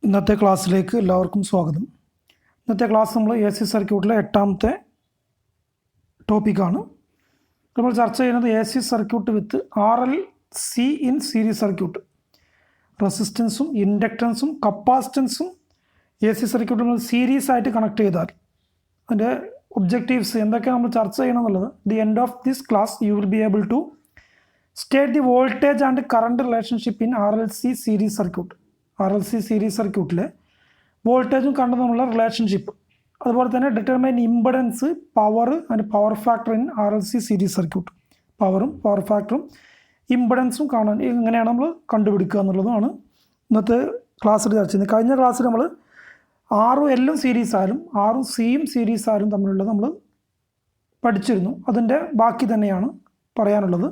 ഇന്നത്തെ ക്ലാസ്സിലേക്ക് എല്ലാവർക്കും സ്വാഗതം. ഇന്നത്തെ ക്ലാസ് നമ്മൾ എ സി സർക്യൂട്ടിലെ 8ാമത്തെ ടോപ്പിക്കാണ്. നമ്മൾ ചർച്ച ചെയ്യുന്നത് A C circuit with RLC in series circuit. റെസിസ്റ്റൻസും ഇൻഡക്റ്റൻസും കപ്പാസിറ്റൻസും എ സി സർക്യൂട്ട് നമ്മൾ സീരീസ് ആയിട്ട് കണക്ട് ചെയ്താൽ അതിൻ്റെ ഒബ്ജക്റ്റീവ്സ് എന്തൊക്കെയാണ് നമ്മൾ ചർച്ച ചെയ്യണം എന്നുള്ളത് the end of this class you will be able to state the voltage and current relationship in RLC series circuit. RLC series സർക്യൂട്ടിലെ വോൾട്ടേജും കറണ്ടും തമ്മിലുള്ള റിലേഷൻഷിപ്പ്, അതുപോലെ തന്നെ determine impedance, power and power factor in RLC series circuit. പവറും power ഫാക്ടറും ഇംപെഡൻസും കാണാൻ എങ്ങനെയാണ് നമ്മൾ കണ്ടുപിടിക്കുക എന്നുള്ളതാണ് ഇന്നത്തെ ക്ലാസ്സിൽ ചർച്ച ചെയ്യുന്നത്. കഴിഞ്ഞ ക്ലാസ്സിൽ നമ്മൾ ആറും എല്ലും സീരീസ് ആയാലും ആറും സിയും സീരീസ് ആയാലും തമ്മിലുള്ളത് നമ്മൾ പഠിച്ചിരുന്നു. അതിൻ്റെ ബാക്കി തന്നെയാണ് പറയാനുള്ളത്.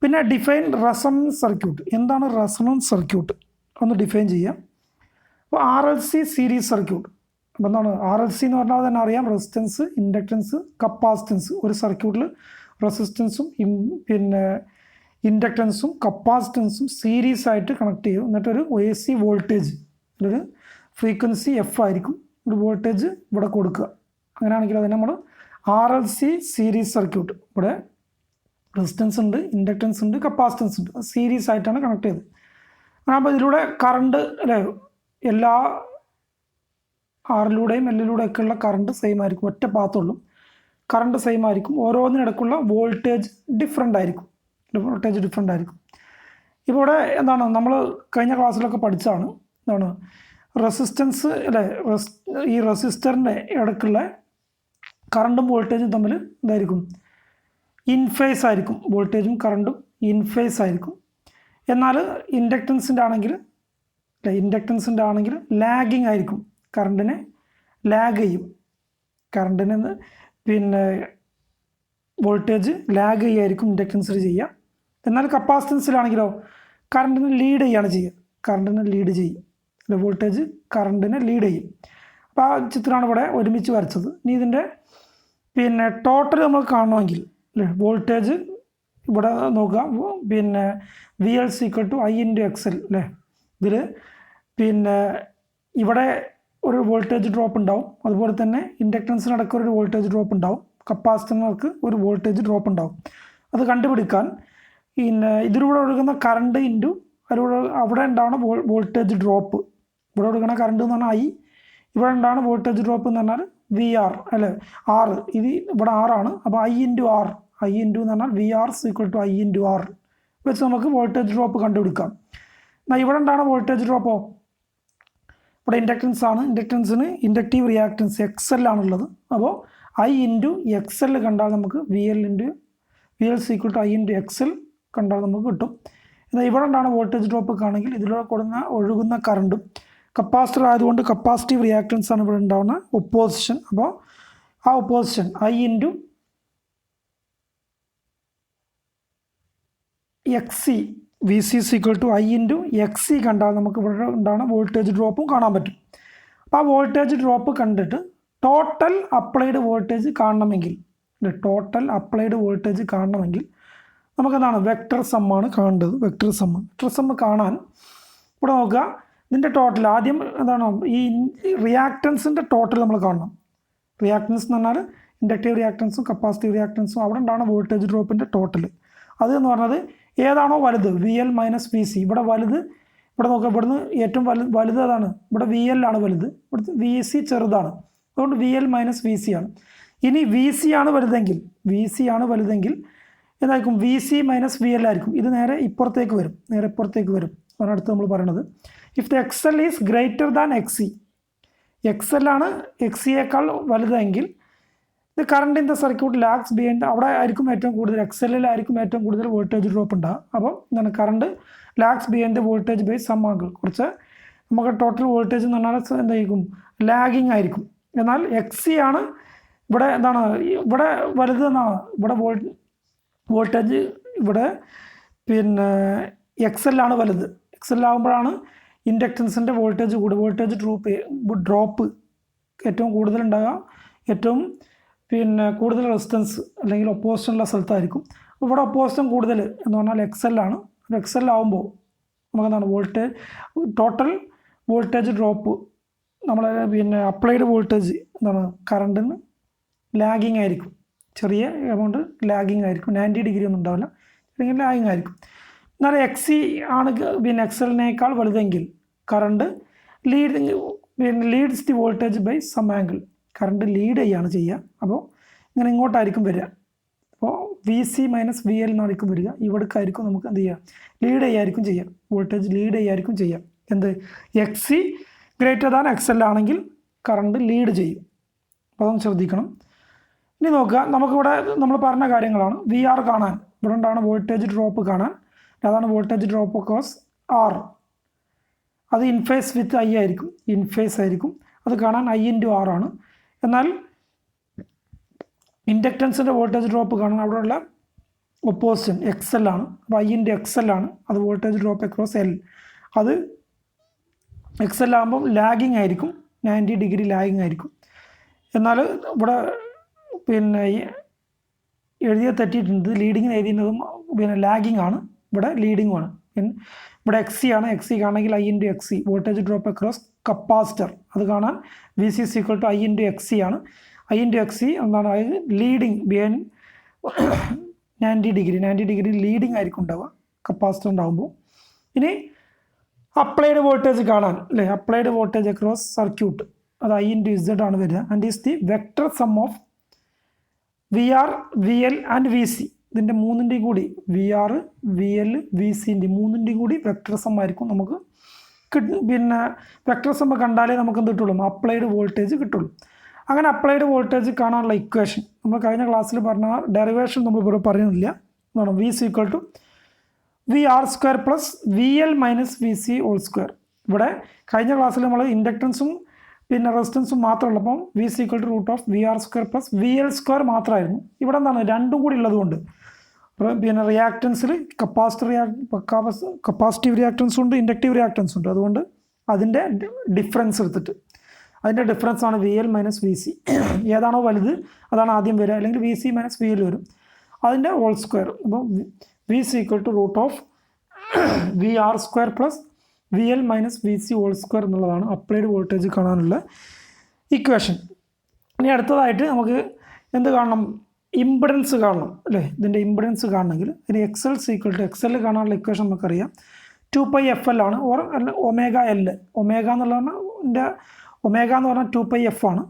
പിന്നെ ഡിഫൈൻ റെസൊണൻസ് സർക്യൂട്ട്. എന്താണ് റെസൊണൻസ് സർക്യൂട്ട് ഒന്ന് ഡിഫൈൻ ചെയ്യാം. അപ്പോൾ RLC സീരീസ് സർക്യൂട്ട് അപ്പോൾ എന്താണ് RLC എന്ന് പറഞ്ഞാൽ തന്നെ അറിയാം, റെസിസ്റ്റൻസ്, ഇൻഡക്റ്റൻസ്, കപ്പാസിറ്റൻസ്. ഒരു സർക്യൂട്ടിൽ റെസിസ്റ്റൻസും പിന്നെ ഇൻഡക്റ്റൻസും കപ്പാസിറ്റൻസും സീരീസ് ആയിട്ട് കണക്ട് ചെയ്യും. എന്നിട്ടൊരു AC വോൾട്ടേജ്, ഒരു ഫ്രീക്വൻസി F ആയിരിക്കും, ഒരു വോൾട്ടേജ് ഇവിടെ കൊടുക്കുക. അങ്ങനെയാണെങ്കിൽ അതിന് നമ്മൾ RLC സീരീസ് സർക്യൂട്ട്. ഇവിടെ റെസിസ്റ്റൻസ് ഉണ്ട്, ഇൻഡക്റ്റൻസ് ഉണ്ട്, കപ്പാസിറ്റൻസ് ഉണ്ട്, സീരീസ് ആയിട്ടാണ് കണക്ട് ചെയ്തത്. അപ്പോൾ ഇതിലൂടെ കറണ്ട് അല്ലേ, എല്ലാ ആറിലൂടെയും എല്ലിലൂടെയൊക്കെ ഉള്ള കറണ്ട് സെയിം ആയിരിക്കും, ഒറ്റ പാത്തുള്ളൂ. കറണ്ട് സെയിം ആയിരിക്കും, ഓരോന്നിനിടയ്ക്കുള്ള വോൾട്ടേജ് ഡിഫറെൻ്റ് ആയിരിക്കും. ഇപ്പോൾ ഇവിടെ എന്താണ് നമ്മൾ കഴിഞ്ഞ ക്ലാസ്സിലൊക്കെ പഠിച്ചാണ്, എന്താണ് റെസിസ്റ്റൻസ് അല്ലേ, ഈ റെസിസ്റ്ററിൻ്റെ ഇടയ്ക്കുള്ള കറണ്ടും വോൾട്ടേജും തമ്മിൽ എന്തായിരിക്കും, ഇൻഫേസ് ആയിരിക്കും. വോൾട്ടേജും കറണ്ടും ഇൻഫേസ് ആയിരിക്കും. എന്നാൽ ഇൻഡക്റ്റൻസിൻ്റെ ആണെങ്കിൽ ലാഗിങ് ആയിരിക്കും, കറണ്ടിനെ ലാഗ് ചെയ്യും. കറണ്ടിന് പിന്നെ വോൾട്ടേജ് ലാഗ് ചെയ്യായിരിക്കും ഇൻഡക്റ്റൻസിൽ ചെയ്യുക. എന്നാൽ കപ്പാസിറ്റൻസിലാണെങ്കിലോ കറണ്ടിനെ ലീഡ് ചെയ്യാണ് ചെയ്യുക. വോൾട്ടേജ് കറണ്ടിനെ ലീഡ് ചെയ്യും. അപ്പോൾ ആ ചിത്രമാണ് ഇവിടെ ഒരുമിച്ച് വരച്ചത്. ഇനി ഇതിൻ്റെ പിന്നെ ടോട്ടൽ നമ്മൾ കാണണമെങ്കിൽ അല്ലേ, വോൾട്ടേജ് ഇവിടെ നോക്കുക, പിന്നെ VL = I × XL അല്ലേ. ഇതിൽ പിന്നെ ഇവിടെ ഒരു വോൾട്ടേജ് ഡ്രോപ്പ് ഉണ്ടാവും, അതുപോലെ തന്നെ ഇൻഡക്റ്റൻസിനടക്കം ഒരു വോൾട്ടേജ് ഡ്രോപ്പ് ഉണ്ടാവും, കപ്പാസിറ്ററിനർക്ക് ഒരു വോൾട്ടേജ് ഡ്രോപ്പ് ഉണ്ടാവും. അത് കണ്ടുപിടിക്കാൻ പിന്നെ ഇതിലൂടെ ഒഴുകുന്ന കറണ്ട് ഇൻറ്റു അവിടെ ഉണ്ടാവുന്ന വോൾട്ടേജ് ഡ്രോപ്പ്. ഇവിടെ ഒഴുകുന്ന കറണ്ട് എന്ന് പറഞ്ഞാൽ I, ഇവിടെ ഉണ്ടാവുന്ന വോൾട്ടേജ് ഡ്രോപ്പ് എന്ന് പറഞ്ഞാൽ VR അല്ലേ, R. ഇത് ഇവിടെ R ആണ്. അപ്പോൾ I × R, I ഇൻറ്റു എന്ന് പറഞ്ഞാൽ VR = I × R വെച്ച് നമുക്ക് വോൾട്ടേജ് ഡ്രോപ്പ് കണ്ടുപിടിക്കാം. എന്നാൽ ഇവിടെ ഉണ്ടാവുന്ന വോൾട്ടേജ് ഡ്രോപ്പോ ഇവിടെ ഇൻഡക്റ്റൻസ് ആണ്. ഇൻഡക്റ്റൻസിന് ഇൻഡക്റ്റീവ് റിയാക്റ്റൻസ് XL ആണുള്ളത്. അപ്പോൾ I × XL കണ്ടാൽ നമുക്ക് VL = I × XL കണ്ടാൽ നമുക്ക് കിട്ടും. എന്നാൽ ഇവിടെ ഉണ്ടാവുന്ന വോൾട്ടേജ് ഡ്രോപ്പ് ആണെങ്കിൽ ഇതിലൂടെ ഒഴുകുന്ന കറണ്ടും, കപ്പാസിറ്റർ ആയതുകൊണ്ട് കപ്പാസിറ്റീവ് റിയാക്റ്റൻസ് ആണ് ഇവിടെ ഉണ്ടാവുന്ന ഒപ്പോസിഷൻ. അപ്പോൾ ആ opposition I × XC, VC = I × XC കണ്ടാൽ നമുക്ക് ഇവിടെ ഉണ്ടാകുന്ന വോൾട്ടേജ് ഡ്രോപ്പും കാണാൻ പറ്റും. അപ്പോൾ ആ വോൾട്ടേജ് ഡ്രോപ്പ് കണ്ടിട്ട് ടോട്ടൽ അപ്ലൈഡ് വോൾട്ടേജ് കാണണമെങ്കിൽ നമുക്കെന്താണ് വെക്ടർ സമ്മാണ് കാണേണ്ടത്. വെക്ടർ സം കാണാൻ ഇവിടെ നോക്കുക. ഇതിൻ്റെ ടോട്ടൽ ആദ്യം എന്താണ്, ഈ റിയാക്റ്റൻസിൻ്റെ ടോട്ടൽ നമ്മൾ കാണണം. റിയാക്റ്റൻസ് എന്ന് പറഞ്ഞാൽ ഇൻഡക്റ്റീവ് റിയാക്റ്റൻസും കപ്പാസിറ്റീവ് റിയാക്റ്റൻസും അവിടെ ഉണ്ടാകുന്ന വോൾട്ടേജ് ഡ്രോപ്പിൻ്റെ ടോട്ടൽ. അതെന്ന് പറഞ്ഞത് ഏതാണോ വലുത്, VL - VC. ഇവിടെ വലുത്, ഇവിടെ നോക്കുക, ഇവിടുന്ന് ഏറ്റവും വലുത് അതാണ്. ഇവിടെ VL ആണ് വലുത്, ഇവിടുത്തെ VC ചെറുതാണ്. അതുകൊണ്ട് VL - VC ആണ്. ഇനി VC ആണ് വലുതെങ്കിൽ എന്തായിരിക്കും, VC - VL ആയിരിക്കും. ഇത് നേരെ ഇപ്പുറത്തേക്ക് വരും. അതാണ് അടുത്ത് നമ്മൾ പറയണത്. If the XL is greater than XC, XL ആണ് XCയേക്കാൾ വലുതെങ്കിൽ ഇത് current in the circuit lags behind, അവിടെ ആയിരിക്കും ഏറ്റവും കൂടുതൽ, XL-ലായിരിക്കും ഏറ്റവും കൂടുതൽ വോൾട്ടേജ് ഡ്രോപ്പ് ഉണ്ടാകുക. അപ്പോൾ എന്താണ്, current lags behind the voltage by some angle. കുറച്ച് നമുക്ക് ടോട്ടൽ വോൾട്ടേജ് എന്ന് പറഞ്ഞാൽ എന്തായിരിക്കും, ലാഗിങ് ആയിരിക്കും. എന്നാൽ XC ആണ് ഇവിടെ എന്താണ്, ഇവിടെ വലുത് എന്നാണ്. ഇവിടെ വോൾട്ടേജ് ഇവിടെ പിന്നെ XL ആണ് വലുത്. XL ആകുമ്പോഴാണ് ഇൻഡക്റ്റൻസിൻ്റെ വോൾട്ടേജ് ഡ്രോപ്പ് ഏറ്റവും കൂടുതൽ ഉണ്ടാകുക. ഏറ്റവും പിന്നെ കൂടുതൽ റെസിസ്റ്റൻസ് അല്ലെങ്കിൽ ഒപ്പോസിഷനുള്ള സ്ഥലത്തായിരിക്കും. ഇവിടെ ഒപ്പോസിഷൻ കൂടുതൽ എന്ന് പറഞ്ഞാൽ XL ആണ്. XL ആകുമ്പോൾ നമുക്കെന്താണ്, ടോട്ടൽ വോൾട്ടേജ് ഡ്രോപ്പ് നമ്മൾ പിന്നെ അപ്ലൈഡ് വോൾട്ടേജ് എന്താണ് കറണ്ടിന് ലാഗിങ് ആയിരിക്കും, ചെറിയ എമൗണ്ട് ലാഗിങ് ആയിരിക്കും, 90 ഡിഗ്രി ഒന്നും ഉണ്ടാവില്ല, അല്ലെങ്കിൽ ലാഗിങ് ആയിരിക്കും. എന്നാൽ എക്സി ആണ് പിന്നെ എക്സലിനേക്കാൾ വലുതെങ്കിൽ current leads the voltage by some angle, current lead ചെയ്യാണ് ചെയ്യുക. അപ്പോൾ ഇങ്ങനെ ഇങ്ങോട്ടായിരിക്കും വരിക. അപ്പോൾ V C minus V L എന്നായിരിക്കും വരിക. ഇവിടേക്കായിരിക്കും നമുക്ക് എന്ത് ചെയ്യുക, ലീഡ് ചെയ്യായിരിക്കും ചെയ്യാം, വോൾട്ടേജ് ലീഡ് ചെയ്യായിരിക്കും ചെയ്യാം. എന്ത് എക്സി ഗ്രേറ്റർ ദാൻ എക്സൽ ആണെങ്കിൽ കറണ്ട് ലീഡ് ചെയ്യും. അപ്പോൾ അതൊന്ന് ശ്രദ്ധിക്കണം. ഇനി നോക്കുക, നമുക്കിവിടെ നമ്മൾ പറഞ്ഞ കാര്യങ്ങളാണ്. വി ആർ കാണാൻ ഇവിടെ ഉണ്ടാണ് വോൾട്ടേജ് ഡ്രോപ്പ് കാണാൻ, അതാണ് വോൾട്ടേജ് ഡ്രോപ്പ് അക്രോസ് ആർ. അത് ഇൻഫേസ് വിത്ത് ഐ ആയിരിക്കും, ഇൻഫേസ് ആയിരിക്കും. അത് കാണാൻ ഐ ഇൻറ്റു ആർ ആണ്. എന്നാൽ ഇൻഡക്റ്റൻസിൻ്റെ വോൾട്ടേജ് ഡ്രോപ്പ് കാണാൻ അവിടെയുള്ള ഒപ്പോസിഷൻ എക്സ് എൽ ആണ്. അപ്പോൾ ഐ ഇൻറ്റു എക്സ് എൽ ആണ്. അത് വോൾട്ടേജ് ഡ്രോപ്പ് അക്രോസ് എൽ. അത് എക്സ് എൽ ആകുമ്പം ലാഗിങ് ആയിരിക്കും, 90 ഡിഗ്രി ലാഗിങ് ആയിരിക്കും. എന്നാൽ ഇവിടെ പിന്നെ എഴുതിയ തെറ്റിയിട്ടുണ്ട്, ലീഡിങ് എഴുതിയതും പിന്നെ ലാഗിങ് ആണ്, ഇവിടെ ലീഡിങ്ങും ആണ്. ഇവിടെ എക്സ് സി ആണ്, എക്സ് സി കാണണമെങ്കിൽ I into X C voltage drop across capacitor. അത് കാണാൻ V C equal to I into X C ആണ്. ഐ ഇൻറ്റു എക്സ് സി എന്താണ്, അതായത് ലീഡിങ് ബിയൻ 90 ഡിഗ്രി ലീഡിങ് ആയിരിക്കും ഉണ്ടാവുക കപ്പാസിറ്റർ ഉണ്ടാകുമ്പോൾ. ഇനി അപ്ലൈഡ് വോൾട്ടേജ് കാണാൻ അല്ലേ, അപ്ലൈഡ് വോൾട്ടേജ് അക്രോസ് സർക്യൂട്ട്, അത് ഐ ഇൻറ്റു ഇസഡ് ആണ് വരിക. And is the vector sum of V R V L and V C. ഇതിൻ്റെ മൂന്നിൻ്റെയും കൂടി V R V L V സിൻ്റെ മൂന്നിൻ്റെയും കൂടി വെക്ടർ സം ആയിരിക്കും നമുക്ക് പിന്നെ വെക്ടർ സം കണ്ടാലേ നമുക്ക് എന്ത് കിട്ടുള്ളൂ, അപ്ലൈഡ് വോൾട്ടേജ് കിട്ടുള്ളൂ. അങ്ങനെ അപ്ലൈഡ് വോൾട്ടേജ് കാണാനുള്ള ഇക്വേഷൻ നമ്മൾ കഴിഞ്ഞ ക്ലാസ്സിൽ പറഞ്ഞ ഡെറിവേഷൻ നമ്മൾ ഇവിടെ പറയുന്നില്ല. എന്താണ് V C equal to V R square plus V L minus V C whole square. ഇവിടെ കഴിഞ്ഞ ക്ലാസ്സിൽ നമ്മൾ ഇൻഡക്റ്റൻസും പിന്നെ റെസിസ്റ്റൻസും മാത്രമുള്ളപ്പം V C equal to root of V R square plus V L square മാത്രമായിരുന്നു. ഇവിടെ എന്താണ് രണ്ടും കൂടി ഉള്ളതുകൊണ്ട് പിന്നെ റിയാക്റ്റൻസിൽ കപ്പാസിറ്റീവ് റിയാക്റ്റൻസും ഉണ്ട്, ഇൻഡക്റ്റീവ് റിയാക്റ്റൻസും ഉണ്ട്. അതുകൊണ്ട് അതിൻ്റെ ഡിഫറൻസ് എടുത്തിട്ട് അതിൻ്റെ ഡിഫറൻസ് ആണ് V L minus V C. ഏതാണോ വലുത് അതാണ് ആദ്യം വരിക, അല്ലെങ്കിൽ V C minus V L വരും, അതിൻ്റെ ഹോൾ സ്ക്വയർ. അപ്പോൾ V C equal to root of V R square plus V L minus V C whole square എന്നുള്ളതാണ് അപ്ലൈഡ് വോൾട്ടേജ് കാണാനുള്ള ഇക്വേഷൻ. ഇനി അടുത്തതായിട്ട് നമുക്ക് എന്ത് കാണണം, ഇമ്പിഡൻസ് കാണണം അല്ലേ. ഇതിൻ്റെ ഇമ്പിഡൻസ് കാണണമെങ്കിൽ ഇനി X L is equal to X L കാണാനുള്ള ഇക്വേഷൻ നമുക്കറിയാം 2πfl ആണ്, ഓർ ഒമേഗ എൽ. ഒമേഗ എന്നുള്ളതിൻ്റെ ഒമേഗ എന്ന് പറഞ്ഞാൽ 2πf ആണ്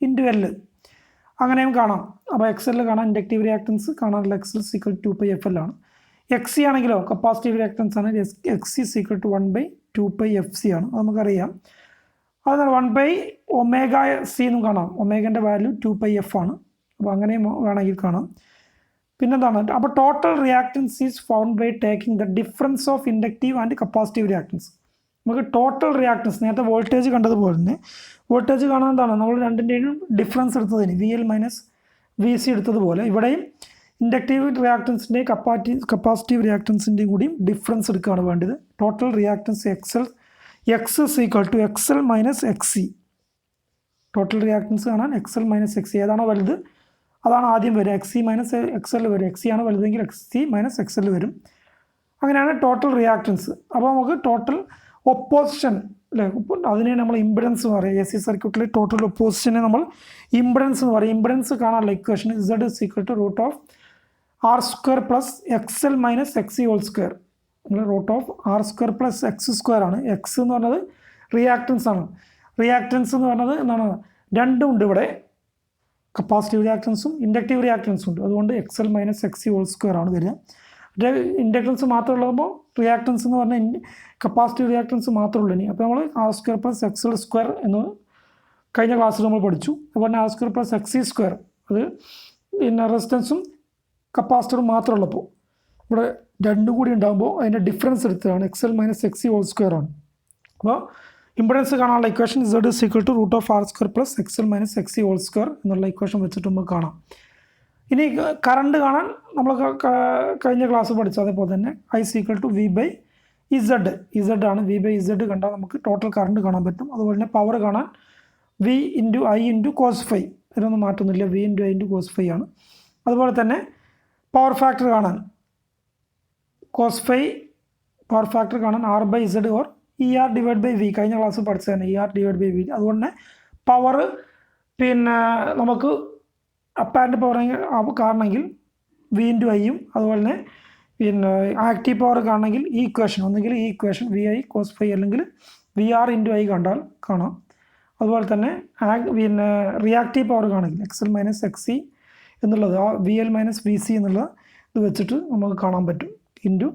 ഇൻറ്റു എൽ, അങ്ങനെയും കാണാം. അപ്പോൾ എക്സ് എൽ കാണാൻ ഇൻഡക്റ്റീവ് റിയാക്ടൻസ് കാണാനുള്ള എക്സ് എൽ സീക്വൽ 2πfl ആണ്. എക്സ് സി ആണെങ്കിലോ കപ്പാസിറ്റീവ് റിയാക്ടൻസ് ആണ്, X C is equal to 1/2πfc ആണ്, അത് നമുക്കറിയാം. അത് 1/ωc എന്നും കാണാം. ഒമേഗൻ്റെ വാല്യൂ 2πf ആണ്. അപ്പോൾ അങ്ങനെയും വേണമെങ്കിൽ കാണാം. പിന്നെന്താണ്, അപ്പോൾ total reactance is found by taking the difference of inductive and capacitive reactance. നമുക്ക് ടോട്ടൽ റിയാക്ടൻസ് നേരത്തെ വോൾട്ടേജ് കണ്ടതുപോലെ തന്നെ വോൾട്ടേജ് കാണാൻ എന്താണ്, നമ്മൾ രണ്ടിൻ്റെയും ഡിഫറൻസ് എടുത്തതിന് V L minus V C എടുത്തതുപോലെ ഇവിടെയും ഇൻഡക്റ്റീവ് റിയാക്ടൻസിൻ്റെയും കപ്പാസിറ്റീവ് റിയാക്ടൻസിൻ്റെയും കൂടിയും ഡിഫറൻസ് എടുക്കുകയാണ് വേണ്ടത്. Total reactance X is equal to X L minus X C. Total reactance കാണാൻ X L minus X C ഏതാണോ വലുത് അതാണ് ആദ്യം വരിക. X C minus X L വരും. എക്സ് സി ആണ് വലുതെങ്കിൽ X C minus X L വരും. അങ്ങനെയാണ് ടോട്ടൽ റിയാക്ടൻസ്. അപ്പോൾ നമുക്ക് ടോട്ടൽ ഒപ്പോസിഷൻ അല്ലേ, അതിനെ നമ്മൾ ഇമ്പിഡൻസ് എന്ന് പറയും. എ സി സർക്യൂട്ടിൽ ടോട്ടൽ ഒപ്പോസിഷനെ നമ്മൾ ഇമ്പിഡൻസ് എന്ന് പറയും. ഇമ്പിഡൻസ് കാണാനുള്ള equation Z is equal to root of R square plus X L minus X C whole square. നമ്മൾ root of R square plus X square ആണ്. എക്സ് എന്ന് പറഞ്ഞത് റിയാക്ടൻസ് ആണ്. റിയാക്ടൻസ് എന്ന് പറഞ്ഞത് എന്താണ്, രണ്ടും ഉണ്ട് ഇവിടെ, കപ്പാസിറ്റീവ് റിയാക്ടൻസും ഇൻഡക്റ്റീവ് റിയാക്ടൻസും ഉണ്ട്. അതുകൊണ്ട് X L minus X C whole square ആണ് വരിക. മറ്റേ ഇൻഡക്ടൻസ് മാത്രമുള്ളപ്പോൾ റിയാക്ടൻസ് എന്ന് പറഞ്ഞാൽ കപ്പാസിറ്റീവ് റിയാക്ടൻസ് മാത്രമേ ഉള്ളൂ. ഇനി അപ്പോൾ നമ്മൾ R square plus X L square എന്ന് കഴിഞ്ഞ ക്ലാസ്സിൽ നമ്മൾ പഠിച്ചു. അതുപോലെ തന്നെ R square plus X C square, അത് പിന്നെ റെസിസ്റ്റൻസും കപ്പാസിറ്ററും മാത്രമുള്ളപ്പോൾ ഇവിടെ രണ്ടും കൂടി ഉണ്ടാകുമ്പോൾ അതിൻ്റെ ഡിഫറൻസ് എടുത്തതാണ് X L minus X C whole square ആണ്. അപ്പോൾ ഇമ്പിഡൻസ് കാണാനുള്ള equation Z is equal to root of R square plus X L minus X C whole square എന്നുള്ള ഇക്വേഷൻ വെച്ചിട്ട് നമുക്ക് കാണാം. ഇനി കറണ്ട് കാണാൻ നമ്മൾ കഴിഞ്ഞ ക്ലാസ് പഠിച്ചു അതേപോലെ തന്നെ I equal to V by Z ആണ്. വി ബൈ ഇസഡ് കണ്ടാൽ നമുക്ക് ടോട്ടൽ കറണ്ട് കാണാൻ പറ്റും. അതുപോലെ തന്നെ പവർ കാണാൻ V into I into cos phi, ഇതിനൊന്നും മാറ്റുന്നില്ല, V into I into cos phi ആണ്. അതുപോലെ തന്നെ പവർ ഫാക്ടർ കാണാൻ കോസ് ഫൈ, പവർ ഫാക്ടർ കാണാൻ R by Z or E R divide by V, കഴിഞ്ഞ ക്ലാസ് പഠിച്ചത് തന്നെ E R divide by V. അതുകൊണ്ട് തന്നെ പവർ പിന്നെ നമുക്ക് അപ്പാരൻ്റ് പവർ കാണണമെങ്കിൽ വി ഇൻറ്റു ഐയും, അതുപോലെ തന്നെ പിന്നെ ആക്റ്റീവ് പവർ കാണണമെങ്കിൽ ഈ ഇക്വേഷൻ, ഒന്നുകിൽ ഈ equation V I cos phi അല്ലെങ്കിൽ വി ആർ ഇൻറ്റു ഐ കണ്ടാൽ കാണാം. അതുപോലെ തന്നെ പിന്നെ റിയാക്റ്റീവ് പവർ കാണണമെങ്കിൽ X L minus X C എന്നുള്ളത് ആ V L minus V C എന്നുള്ള ഇത് വെച്ചിട്ട് നമുക്ക് കാണാൻ പറ്റും, ഇൻറ്റു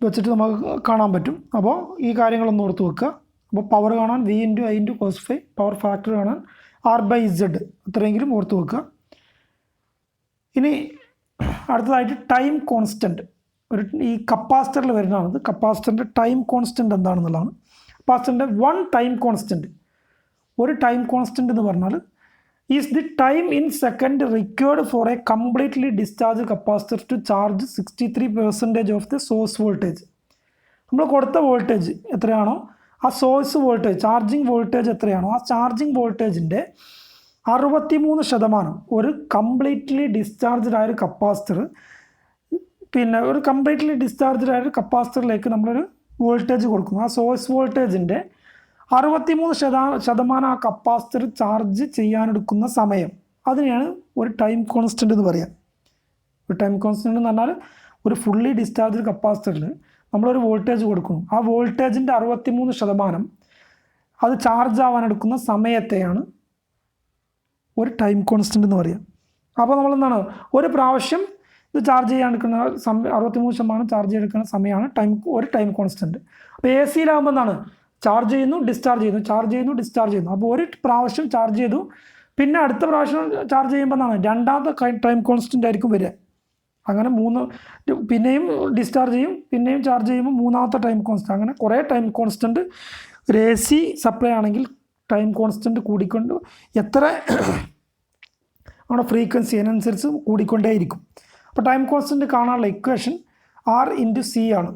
വെച്ചിട്ട് നമുക്ക് കാണാൻ പറ്റും. അപ്പോൾ ഈ കാര്യങ്ങളൊന്ന് ഓർത്ത് വെക്കുക. അപ്പോൾ പവർ കാണാൻ V into I into cos phi, power factor കാണാൻ ആർ ബൈ ഇസഡ്, ഇത്രയെങ്കിലും ഓർത്ത് വെക്കുക. ഇനി അടുത്തതായിട്ട് ടൈം കോൺസ്റ്റൻറ്റ്, ഈ കപ്പാസിറ്ററിൽ വരുന്നതാണത്. കപ്പാസിറ്ററിൻ്റെ ടൈം കോൺസ്റ്റൻറ്റ് എന്താണെന്നുള്ളതാണ്. കപ്പാസിറ്ററിൻ്റെ വൺ ടൈം കോൺസ്റ്റൻറ്റ്, ഒരു ടൈം കോൺസ്റ്റൻറ്റ് എന്ന് പറഞ്ഞാൽ is the time in second required for a completely discharge capacitor to charge 63% of the source voltage. നമ്മൾ കൊടുത്ത വോൾട്ടേജ് എത്രയാണോ, ആ സോഴ്സ് വോൾട്ടേജ് ചാർജിങ് വോൾട്ടേജ് എത്രയാണോ, ആ ചാർജിങ് വോൾട്ടേജിൻ്റെ 63% ഒരു കംപ്ലീറ്റ്ലി ഡിസ്ചാർജ്ഡ് ആയൊരു കപ്പാസിറ്റർ, പിന്നെ ഒരു കംപ്ലീറ്റ്ലി ഡിസ്ചാർജ്ഡ് ആയൊരു കപ്പാസിറ്ററിലേക്ക് നമ്മളൊരു വോൾട്ടേജ് കൊടുക്കുന്നു. ആ സോഴ്സ് വോൾട്ടേജിൻ്റെ 63% ആ കപ്പാസിറ്റർ ചാർജ് ചെയ്യാനെടുക്കുന്ന സമയം, അതിനെയാണ് ഒരു ടൈം കോൺസ്റ്റൻ്റ് എന്ന് പറയുക. ഒരു ടൈം കോൺസ്റ്റൻ്റ് എന്ന് പറഞ്ഞാൽ ഒരു ഫുള്ളി ഡിസ്ചാർജ്ഡ് കപ്പാസിറ്ററിൽ നമ്മളൊരു വോൾട്ടേജ് കൊടുക്കുന്നു. ആ വോൾട്ടേജിൻ്റെ 63% അത് ചാർജ് ആവാനെടുക്കുന്ന സമയത്തെയാണ് ഒരു ടൈം കോൺസ്റ്റൻ്റ് എന്ന് പറയുക. അപ്പോൾ നമ്മളെന്താണ്, ഒരു പ്രാവശ്യം ഇത് ചാർജ് ചെയ്യാൻ എടുക്കുന്ന 63% ചാർജ് ചെയ്തെടുക്കുന്ന സമയമാണ് ഒരു ടൈം കോൺസ്റ്റൻറ്റ്. അപ്പോൾ എ സിയിലാകുമ്പോൾ എന്താണ്, ചാർജ് ചെയ്യുന്നു ഡിസ്ചാർജ് ചെയ്യുന്നു, ചാർജ് ചെയ്യുന്നു ഡിസ്ചാർജ് ചെയ്യുന്നു. അപ്പോൾ ഒരു പ്രാവശ്യം ചാർജ് ചെയ്തു, പിന്നെ അടുത്ത പ്രാവശ്യം ചാർജ് ചെയ്യുമ്പോൾ എന്താണ്, രണ്ടാമത്തെ ടൈം കോൺസ്റ്റൻ്റ് ആയിരിക്കും വരിക. അങ്ങനെ പിന്നെയും ഡിസ്ചാർജ് ചെയ്യും, പിന്നെയും ചാർജ് ചെയ്യുമ്പോൾ മൂന്നാമത്തെ ടൈം കോൺസ്റ്റൻറ്റ്. അങ്ങനെ കുറേ ടൈം കോൺസ്റ്റൻറ്റ് ഒരു എ സി സപ്ലൈ ആണെങ്കിൽ ടൈം കോൺസ്റ്റൻറ്റ് കൂടിക്കൊണ്ട് എത്ര നമ്മുടെ ഫ്രീക്വൻസി അതിനനുസരിച്ച് കൂടിക്കൊണ്ടേയിരിക്കും. അപ്പോൾ ടൈം കോൺസ്റ്റൻറ്റ് കാണാനുള്ള ഇക്വേഷൻ ആർ ഇൻറ്റു സി ആണ്.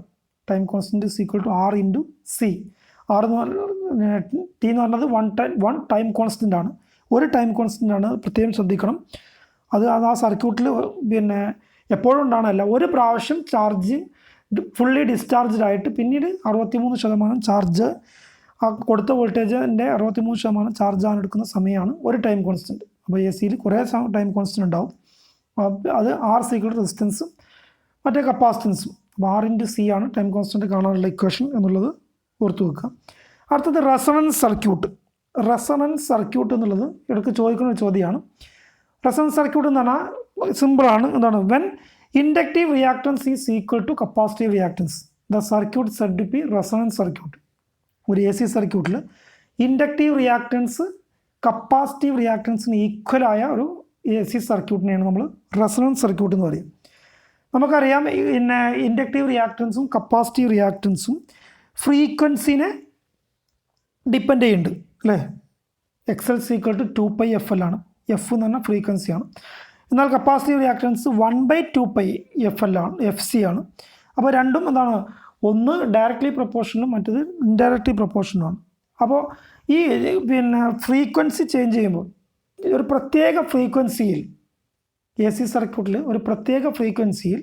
Time constant is equal to R into C. R എന്ന് പറഞ്ഞാൽ ടി എന്ന് പറഞ്ഞത് വൺ ടൈം കോൺസ്റ്റൻ്റ് ആണ്, ഒരു ടൈം കോൺസ്റ്റൻ്റ് ആണ്, പ്രത്യേകം ശ്രദ്ധിക്കണം. അത് ആ സർക്യൂട്ടിൽ പിന്നെ എപ്പോഴും ഉണ്ടാകണമല്ല, ഒരു പ്രാവശ്യം ചാർജ് ഫുള്ളി ഡിസ്ചാർജ്ഡ് ആയിട്ട് പിന്നീട് 63% ചാർജ് ആ കൊടുത്ത വോൾട്ടേജിൻ്റെ 63% ചാർജ് ആണെടുക്കുന്ന സമയമാണ് ഒരു ടൈം കോൺസ്റ്റൻറ്റ്. അപ്പോൾ എ സിയിൽ കുറേ ടൈം കോൺസ്റ്റൻറ്റ് ഉണ്ടാവും. അത് ആർ സീക്വൽ റെസിസ്റ്റൻസും മറ്റേ കപ്പാസിറ്റൻസും. അപ്പോൾ ആർ ഇൻറ്റു സി ആണ് ടൈം കോൺസ്റ്റൻറ്റ് കാണാനുള്ള ഇക്വേഷൻ എന്നുള്ളത് ഓർത്ത് വെക്കുക. അടുത്തത് റെസൊണൻസ് സർക്യൂട്ട്. റെസൊണൻസ് സർക്യൂട്ട് എന്നുള്ളത് ഇടയ്ക്ക് ചോദിക്കുന്ന ഒരു ചോദ്യമാണ്. റെസൊണൻസ് സർക്യൂട്ട് എന്ന് പറഞ്ഞാൽ സിമ്പിളാണ്. എന്താണ്, when inductive reactance is equal to capacitive reactance the circuit said to be resonance circuit. ഒരു എ സി സർക്യൂട്ടിൽ ഇൻഡക്റ്റീവ് റിയാക്ടൻസ് കപ്പാസിറ്റീവ് റിയാക്ടൻസിന് ഈക്വലായ ഒരു എ സി സർക്യൂട്ടിനെയാണ് നമ്മൾ റെസൊണൻസ് സർക്യൂട്ട് എന്ന് പറയും. നമുക്കറിയാം, പിന്നെ ഇൻഡക്റ്റീവ് റിയാക്ടൻസും കപ്പാസിറ്റീവ് റിയാക്ടൻസും ഫ്രീക്വൻസിനെ ഡിപ്പെൻഡ് ചെയ്യുന്നുണ്ട് അല്ലേ. X L is equal to 2πfl ആണ്. എഫ് എന്ന് പറഞ്ഞാൽ ഫ്രീക്വൻസിയാണ്. എന്നാൽ കപ്പാസിറ്റീവ് റിയാക്ടൻസ് 1/2πfl ആണ്, എഫ് സി ആണ്. അപ്പോൾ രണ്ടും എന്താണ്, ഒന്ന് ഡയറക്റ്റ്ലി പ്രൊപ്പോർഷനും മറ്റേത് ഇൻഡയറക്റ്റ്ലി പ്രൊപ്പോർഷനുമാണ്. അപ്പോൾ ഈ പിന്നെ ഫ്രീക്വൻസി ചേഞ്ച് ചെയ്യുമ്പോൾ ഒരു പ്രത്യേക ഫ്രീക്വൻസിയിൽ എ സി സർക്യൂട്ടിൽ ഒരു പ്രത്യേക ഫ്രീക്വൻസിയിൽ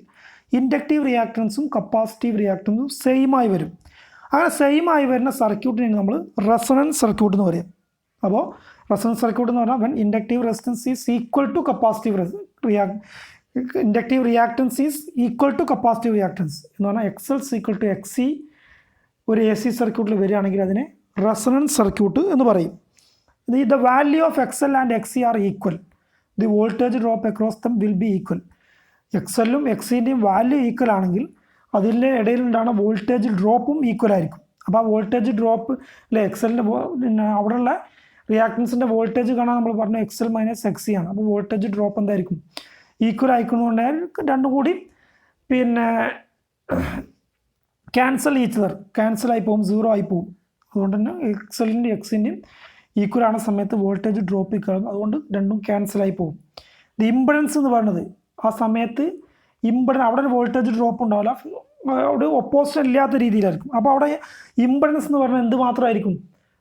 ഇൻഡക്റ്റീവ് റിയാക്ടൻസും കപ്പാസിറ്റീവ് റിയാക്ടൻസും സെയിമായി വരും. അങ്ങനെ സെയിമായി വരുന്ന സർക്യൂട്ടിനാണ് നമ്മൾ റെസൊണൻസ് സർക്യൂട്ട് എന്ന് പറയും. അപ്പോൾ റെസൊണൻസ് സർക്യൂട്ട് എന്ന് പറഞ്ഞാൽ when inductive resistance is equal to capacitive inductive reactance is equal to capacitive reactance എന്ന് പറഞ്ഞാൽ X L equal to X C ഒരു എ സി സർക്യൂട്ടിൽ വരികയാണെങ്കിൽ അതിനെ റെസൊണൻസ് സർക്യൂട്ട് എന്ന് പറയും. The value of X L and X C are equal, the voltage drop across them will be equal. X എല്ലും X സിൻ്റെയും value equal ആണെങ്കിൽ അതിൻ്റെ ഇടയിലുണ്ടാകുന്ന voltage ഡ്രോപ്പും equal ആയിരിക്കും. അപ്പോൾ ആ വോൾട്ടേജ് ഡ്രോപ്പ് അല്ലെ എക്സ് എല്ലിൻ്റെ പിന്നെ അവിടെയുള്ള റിയാക്ടൻസിൻ്റെ വോൾട്ടേജ് കാണാൻ നമ്മൾ പറഞ്ഞു X L minus X C ആണ്. അപ്പോൾ വോൾട്ടേജ് ഡ്രോപ്പ് എന്തായിരിക്കും, ഈക്വൽ ആയിക്കൊണ്ടുകൊണ്ടാൽ രണ്ടും കൂടി പിന്നെ ക്യാൻസലായി പോകും, 0 ആയി പോകും. അതുകൊണ്ട് തന്നെ എക്സ് എല്ലിൻ്റെ എക്സിൻ്റെയും ഈക്വൽ ആണ സമയത്ത് വോൾട്ടേജ് ഡ്രോപ്പ് ഈക്വൽ, അതുകൊണ്ട് രണ്ടും ക്യാൻസലായി പോകും. ഇത് ഇംപെഡൻസ് എന്ന് പറയുന്നത് ആ സമയത്ത് അവിടെ ഒരു വോൾട്ടേജ് ഡ്രോപ്പ് ഉണ്ടാവില്ല, അവിടെ ഒപ്പോസിഷൻ ഇല്ലാത്ത രീതിയിലായിരിക്കും. അപ്പോൾ അവിടെ ഇംപെഡൻസ് എന്ന് പറഞ്ഞാൽ എന്ത് മാത്രമായിരിക്കും,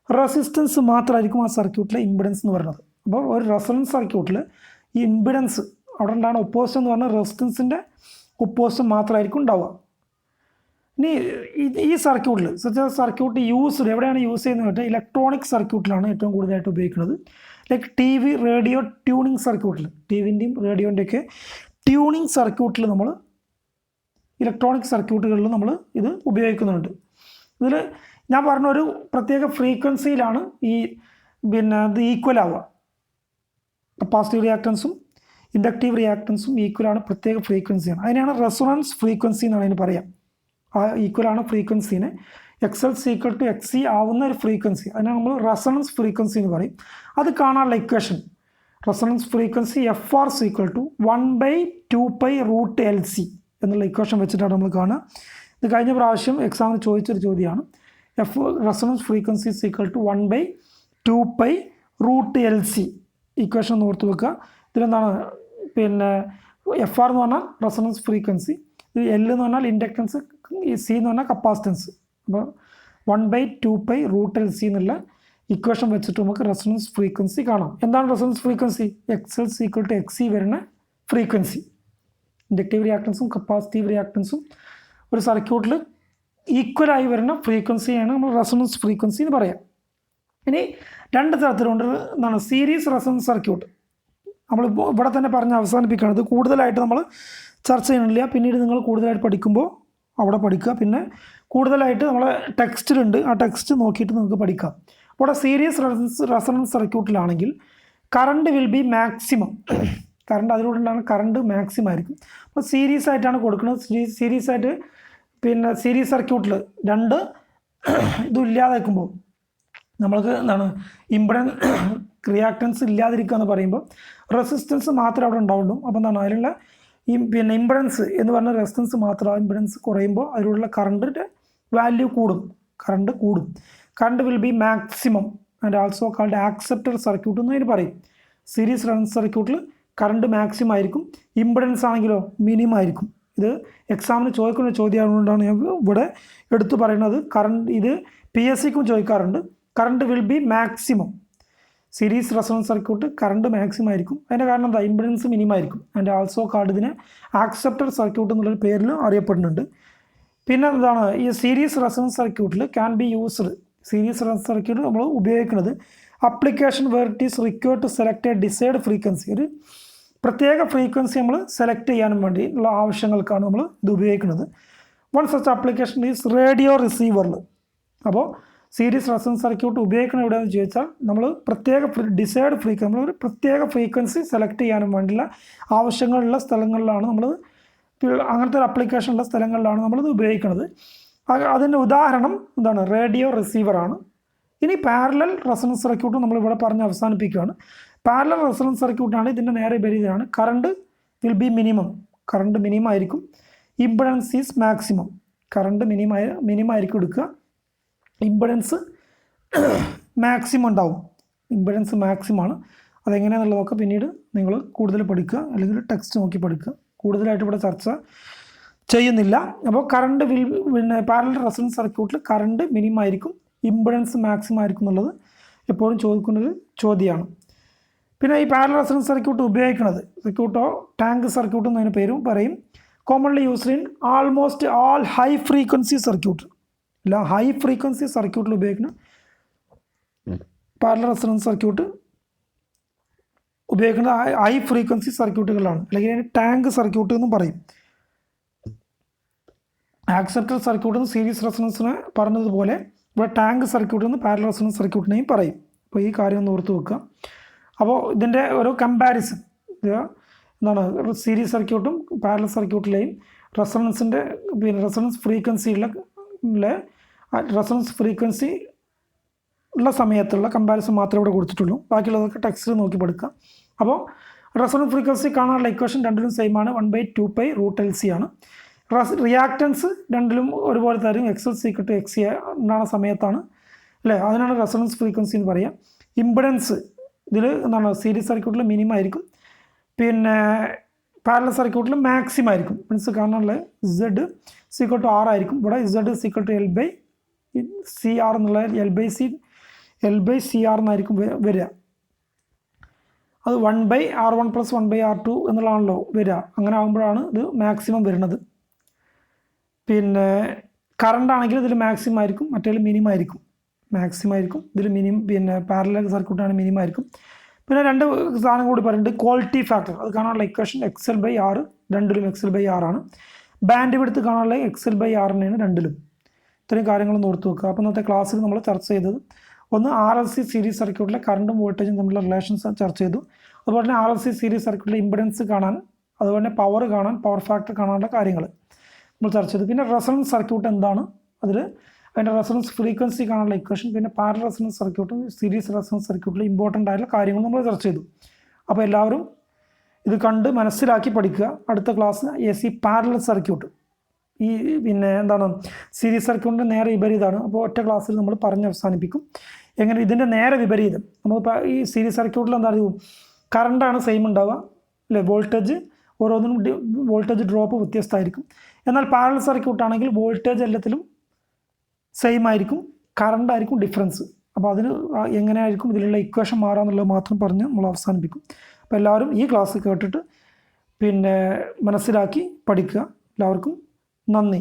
റെസിസ്റ്റൻസ് മാത്രമായിരിക്കും ആ സർക്യൂട്ടിലെ ഇംപെഡൻസ് എന്ന് പറയുന്നത്. അപ്പോൾ ഒരു റെസൊണൻസ് സർക്യൂട്ടിൽ ഈ ഇംപെഡൻസ് അവിടെ ഉണ്ടാകുന്ന ഒപ്പോസിഷൻ എന്ന് പറഞ്ഞാൽ റെസിസ്റ്റൻസിൻ്റെ ഒപ്പോസിഷൻ മാത്രമായിരിക്കും ഉണ്ടാവുക. ഇനി ഈ സർക്യൂട്ടിൽ സർക്യൂട്ട് യൂസ്ഡ് എവിടെയാണ് യൂസ് ചെയ്യുന്നത് വെച്ചാൽ ഇലക്ട്രോണിക് സർക്യൂട്ടിലാണ് ഏറ്റവും കൂടുതലായിട്ട് ഉപയോഗിക്കുന്നത്. Like T V, radio tuning സർക്യൂട്ടിൽ, ടി വിൻ്റെയും റേഡിയോൻ്റെയൊക്കെ ട്യൂണിങ് സർക്യൂട്ടിൽ നമ്മൾ, ഇലക്ട്രോണിക് സർക്യൂട്ടുകളിൽ നമ്മൾ ഇത് ഉപയോഗിക്കുന്നുണ്ട്. ഇതിൽ ഞാൻ പറഞ്ഞ ഒരു പ്രത്യേക ഫ്രീക്വൻസിയിലാണ് ഇത് ഈക്വൽ ആവുക. കപ്പാസിറ്റീവ് റിയാക്ടൻസും ഇൻഡക്റ്റീവ് റിയാക്ടൻസും ഈക്വലാണ്, പ്രത്യേക ഫ്രീക്വൻസിയാണ്. അതിനാണ് റെസൊണൻസ് ഫ്രീക്വൻസി എന്നാണ് അതിന് പറയാം. ആ ഈക്വലാണ് ഫ്രീക്വൻസീനെ XL = XC ആവുന്ന ഒരു ഫ്രീക്വൻസി, അതിനാണ് നമ്മൾ റെസൊണൻസ് ഫ്രീക്വൻസി എന്ന് പറയും. അത് കാണാനുള്ള equation resonance frequency FR = 1/2π√LC എന്നുള്ള ഇക്വേഷൻ വെച്ചിട്ടാണ് നമ്മൾ കാണുക. ഇത് കഴിഞ്ഞ പ്രാവശ്യം എക്സാമിന് ചോദിച്ചൊരു ചോദ്യമാണ്. Resonance frequency = 1/2π√LC. ഇക്വേഷൻ ഒന്ന് ഓർത്ത് വെക്കുക. ഇതിലെന്താണ് FR എന്ന് പറഞ്ഞാൽ റെസൊണൻസ് ഫ്രീക്വൻസി, L എന്ന് പറഞ്ഞാൽ ഇൻഡക്റ്റൻസ്, C എന്ന് പറഞ്ഞാൽ കപ്പാസിറ്റൻസ്. അപ്പോൾ 1/2π√LC എന്നുള്ള ഇക്വേഷൻ വെച്ചിട്ട് നമുക്ക് റെസൊണൻസ് ഫ്രീക്വൻസി കാണാം. എന്താണ് റെസൊണൻസ് ഫ്രീക്വൻസി? XL = XC വരുന്ന ഫ്രീക്വൻസി. ഇൻഡക്റ്റീവ് റിയാക്ടൻസും കപ്പാസിറ്റീവ് റിയാക്ടൻസും ഒരു സർക്യൂട്ടിൽ ഈക്വലായി വരുന്ന ഫ്രീക്വൻസിയാണ് നമ്മൾ റെസൊണൻസ് ഫ്രീക്വൻസി എന്ന് പറയാം. ഇനി രണ്ട് തരത്തിലുണ്ട്. എന്താണ്? Series resonance circuit. നമ്മൾ ഇവിടെ തന്നെ പറഞ്ഞ് അവസാനിപ്പിക്കുകയാണ്. ഇത് കൂടുതലായിട്ട് നമ്മൾ ചർച്ച ചെയ്യണില്ല, പിന്നീട് നിങ്ങൾ കൂടുതലായിട്ട് പഠിക്കുമ്പോൾ അവിടെ പഠിക്കുക. പിന്നെ കൂടുതലായിട്ട് നമ്മളെ ടെക്സ്റ്റിലുണ്ട്, ആ ടെക്സ്റ്റ് നോക്കിയിട്ട് നിങ്ങൾക്ക് പഠിക്കാം. അപ്പോൾ ഇവിടെ സീരീസ് റെസൊണൻസ് സർക്യൂട്ടിലാണെങ്കിൽ current will be maximum. Current അതിലൂടെയാണ് കറണ്ട് മാക്സിമം ആയിരിക്കും. അപ്പോൾ സീരീസ് ആയിട്ടാണ് കൊടുക്കുന്നത്. സീരീസ് ആയിട്ട് സീരീസ് സർക്യൂട്ടിൽ രണ്ട് ഇതും ഇല്ലാതാക്കുമ്പോൾ നമ്മൾക്ക് എന്താണ് റിയാക്ടൻസ് ഇല്ലാതിരിക്കുക എന്ന് പറയുമ്പോൾ റെസിസ്റ്റൻസ് മാത്രമേ അവിടെ ഉണ്ടാവുള്ളൂ. അപ്പോൾ എന്താണ് അതിലുള്ള ഇംപെഡൻസ് എന്ന് പറഞ്ഞ റെസിസ്റ്റൻസ് മാത്രം, ഇംപെഡൻസ് കുറയുമ്പോൾ അതിലുള്ള കറണ്ടിൻ്റെ വാല്യൂ കൂടും, കറണ്ട് കൂടും. Current will be maximum and also called acceptor circuit എന്ന് അതിന് പറയും. സീരീസ് റെസൊണൻസ് സർക്യൂട്ടിൽ കറണ്ട് മാക്സിമം ആയിരിക്കും, ഇംപെഡൻസ് ആണെങ്കിലോ മിനിമം ആയിരിക്കും. ഇത് എക്സാമിന് ചോദിക്കുന്ന ചോദ്യമായതുകൊണ്ടാണ് ഞാൻ ഇവിടെ എടുത്തു പറയുന്നത്. ഇത് PSCക്കും ചോദിക്കാറുണ്ട്. Current will be maximum. Series resonance circuit current maximum ആയിരിക്കും. അതിൻ്റെ കാരണം എന്താ? ഇംപെഡൻസ് മിനിമം ആയിരിക്കും. ആൻഡ് ആൾസോ കാർഡ് ഇതിനെ ആക്സെപ്റ്റർ സർക്യൂട്ട് എന്നുള്ളൊരു പേരിൽ അറിയപ്പെടുന്നുണ്ട്. പിന്നെ എന്താണ്? ഈ സീരീസ് റെസൊണൻസ് സർക്യൂട്ടിൽ can be used. Series resonance circuit നമ്മൾ ഉപയോഗിക്കുന്നത് application where it is required to select a desired frequency. ഒരു പ്രത്യേക ഫ്രീക്വൻസി നമ്മൾ സെലക്ട് ചെയ്യാനും വേണ്ടി ഉള്ള ആവശ്യങ്ങൾക്കാണ് നമ്മൾ ഇത് ഉപയോഗിക്കുന്നത്. One such application is radio റിസീവറിൽ. അപ്പോൾ സീരീസ് റെസൊണൻസ് സർക്യൂട്ട് ഉപയോഗിക്കണം എവിടെയെന്ന് ചോദിച്ചാൽ നമ്മൾ പ്രത്യേക ഡിസൈഡ് ഫ്രീക്വൻസി, നമ്മളൊരു പ്രത്യേക ഫ്രീക്വൻസി സെലക്ട് ചെയ്യാനും വേണ്ടിയുള്ള ആവശ്യങ്ങളുള്ള സ്ഥലങ്ങളിലാണ് നമ്മൾ, അങ്ങനത്തെ ഒരു അപ്ലിക്കേഷനുള്ള സ്ഥലങ്ങളിലാണ് നമ്മളിത് ഉപയോഗിക്കുന്നത്. അതിൻ്റെ ഉദാഹരണം എന്താണ്? റേഡിയോ റിസീവറാണ്. ഇനി പാരലൽ റെസൊണൻസ് സർക്യൂട്ട് നമ്മളിവിടെ പറഞ്ഞ് അവസാനിപ്പിക്കുകയാണ്. പാരലൽ റെസൊണൻസ് സർക്യൂട്ടാണ് ഇതിൻ്റെ നേരെ വിപരീതമാണ്. Current will be minimum. Current minimum ആയിരിക്കും. Impedance is maximum. Current minimum ആയിരിക്കും എടുക്കുക. ഇംപെഡൻസ് മാക്സിമം ഉണ്ടാവും. ഇംപെഡൻസ് മാക്സിമമാണ്. അതെങ്ങനെയാണെന്നുള്ളതൊക്കെ പിന്നീട് നിങ്ങൾ കൂടുതൽ പഠിക്കുക, അല്ലെങ്കിൽ ടെക്സ്റ്റ് നോക്കി പഠിക്കുക. കൂടുതലായിട്ട് ഇവിടെ ചർച്ച ചെയ്യുന്നില്ല. അപ്പോൾ കറണ്ട് പാരലൽ റെസൊണൻസ് സർക്യൂട്ടിൽ കറണ്ട് മിനിമം ആയിരിക്കും, ഇംപെഡൻസ് മാക്സിമം ആയിരിക്കും എന്നുള്ളത് എപ്പോഴും ചോദിക്കുന്നൊരു ചോദ്യമാണ്. പിന്നെ ഈ പാരലൽ റെസൊണൻസ് സർക്യൂട്ട് ഉപയോഗിക്കുന്നത് സർക്യൂട്ടോ ടാങ്ക് സർക്യൂട്ട് എന്നതിന് പേരും പറയും. Commonly used in almost all high frequency circuit. അല്ല, ഹൈ ഫ്രീക്വൻസി സർക്യൂട്ടിൽ ഉപയോഗിക്കുന്ന പാരലൽ റെസൊണൻസ് സർക്യൂട്ട് ഉപയോഗിക്കുന്നത് ഹൈ ഫ്രീക്വൻസി സർക്യൂട്ടുകളാണ്, അല്ലെങ്കിൽ ടാങ്ക് സർക്യൂട്ട് എന്നും പറയും. ആക്സെപ്റ്റർ സർക്യൂട്ട് എന്ന് സീരീസ് റെസൊണൻസിനെ പറഞ്ഞതുപോലെ ഇവിടെ ടാങ്ക് സർക്യൂട്ട് എന്ന് പാരലൽ റെസൊണൻസ് സർക്യൂട്ടിനെയും പറയും. അപ്പോൾ ഈ കാര്യം ഒന്ന് ഓർത്ത് വെക്കുക. അപ്പോൾ ഇതിൻ്റെ ഒരു കമ്പാരിസൺ എന്താണ്? സീരീസ് സർക്യൂട്ടും പാരലൽ സർക്യൂട്ടിലെയും റെസൊണൻസിൻ്റെ റെസൊണൻസ് ഫ്രീക്വൻസി ഉള്ള സമയത്തുള്ള കമ്പാരിസൺ മാത്രമേ ഇവിടെ കൊടുത്തിട്ടുള്ളൂ. ബാക്കിയുള്ളതൊക്കെ ടെക്സ്റ്റിൽ നോക്കി പഠിക്കുക. അപ്പോൾ റെസൊണൻസ് ഫ്രീക്വൻസി കാണാനുള്ള ഇക്വേഷൻ രണ്ടിലും സെയിം ആണ്. 1/2π√LC ആണ്. റിയാക്റ്റൻസ് രണ്ടിലും ഒരുപോലെ തരും. XL = XC ഉണ്ടാകുന്ന സമയത്താണ് അല്ലേ, അതിനാണ് റെസൊണൻസ് ഫ്രീക്വൻസി എന്ന് പറയുക. ഇംപെഡൻസ് ഇതിൽ എന്താണ്? സീരീസ് സർക്യൂട്ടിൽ മിനിമം ആയിരിക്കും, പിന്നെ പാരലൽ സർക്യൂട്ടിൽ മാക്സിമം ആയിരിക്കും. മീൻസ് കാണാനുള്ള Z = R ആയിരിക്കും. ഇവിടെ Z = L/CR എന്നുള്ള L/CR എന്നായിരിക്കും വരിക. അത് 1/R1 + 1/R2 എന്നുള്ളതാണല്ലോ വരിക. അങ്ങനെ ആകുമ്പോഴാണ് ഇത് മാക്സിമം വരുന്നത്. പിന്നെ കറണ്ട് ആണെങ്കിൽ ഇതിൽ മാക്സിമം ആയിരിക്കും, മറ്റേതിൽ മിനിമം ആയിരിക്കും. മാക്സിമം ആയിരിക്കും, ഇതിൽ മിനിമം, പിന്നെ പാരലൽ സർക്യൂട്ടാണ് മിനിമം ആയിരിക്കും. പിന്നെ രണ്ട് സാധനം കൂടി പറയുന്നുണ്ട്, ക്വാളിറ്റി ഫാക്ടർ. അത് കാണാനുള്ള ഇക്വേഷൻ XL/R, രണ്ടിലും XL/R ആണ്. ബാൻഡ് വിഡ്ത്ത് കാണാനുള്ള XL/R തന്നെയാണ് രണ്ടിലും. ഇത്രയും കാര്യങ്ങളൊന്ന് ഓർത്ത് വെക്കുക. അപ്പോൾ ഇന്നത്തെ ക്ലാസ്സിൽ നമ്മൾ ചർച്ച ചെയ്തത് ഒന്ന് RLC സീരീസ് സർക്യൂട്ടിലെ കറണ്ടും വോൾട്ടേജും തമ്മിലുള്ള റിലേഷൻസ് ചർച്ച ചെയ്തു. അതുപോലെ തന്നെ RLC സീരീസ് സർക്യൂട്ടിലെ ഇമ്പിഡൻസ് കാണാൻ, അതുപോലെ തന്നെ പവർ കാണാൻ, പവർ ഫാക്ടർ കാണാനുള്ള കാര്യങ്ങൾ നമ്മൾ ചർച്ച ചെയ്തു. പിന്നെ റെസൊണൻസ് സർക്യൂട്ട് എന്താണ്, അതിൽ അതിൻ്റെ റെസൊണൻസ് ഫ്രീക്വൻസി കാണാനുള്ള ഇക്വേഷൻ, പിന്നെ പാരലൽ റെസൊണൻസ് സർക്യൂട്ടും സീരീസ് റെസൊണൻസ് സർക്യൂട്ടിൽ ഇമ്പോർട്ടൻ്റ് ആയിട്ടുള്ള കാര്യങ്ങൾ നമ്മൾ ചർച്ച ചെയ്തു. അപ്പോൾ എല്ലാവരും ഇത് കണ്ട് മനസ്സിലാക്കി പഠിക്കുക. അടുത്ത ക്ലാസ് AC പാരലൽ സർക്യൂട്ട്, ഈ പിന്നെ എന്താണ് സീരീസ് സർക്യൂട്ടിൻ്റെ നേരെ വിപരീതമാണ്. അപ്പോൾ ഒറ്റ ക്ലാസ്സിൽ നമ്മൾ പറഞ്ഞ് അവസാനിപ്പിക്കും. എങ്ങനെ ഇതിൻ്റെ നേരെ വിപരീതം, നമ്മളിപ്പോൾ ഈ സീരീസ് സർക്യൂട്ടിൽ എന്താ പറയുക, കറണ്ടാണ് സെയിം ഉണ്ടാവുക അല്ലേ, വോൾട്ടേജ് ഓരോന്നിനും വോൾട്ടേജ് ഡ്രോപ്പ് വ്യത്യസ്തമായിരിക്കും. എന്നാൽ പാരലൽ സർക്യൂട്ടാണെങ്കിൽ വോൾട്ടേജ് എല്ലാത്തിലും സെയിം ആയിരിക്കും, കറണ്ട് ആയിരിക്കും ഡിഫറൻസ്. അപ്പോൾ അതിന് എങ്ങനെയായിരിക്കും ഇതിലുള്ള ഇക്വേഷൻ മാറാമെന്നുള്ളത് മാത്രം പറഞ്ഞ് നമ്മൾ അവസാനിപ്പിക്കും. അപ്പോൾ എല്ലാവരും ഈ ക്ലാസ് കേട്ടിട്ട് പിന്നെ മനസ്സിലാക്കി പഠിക്കുക. എല്ലാവർക്കും നന്ദി.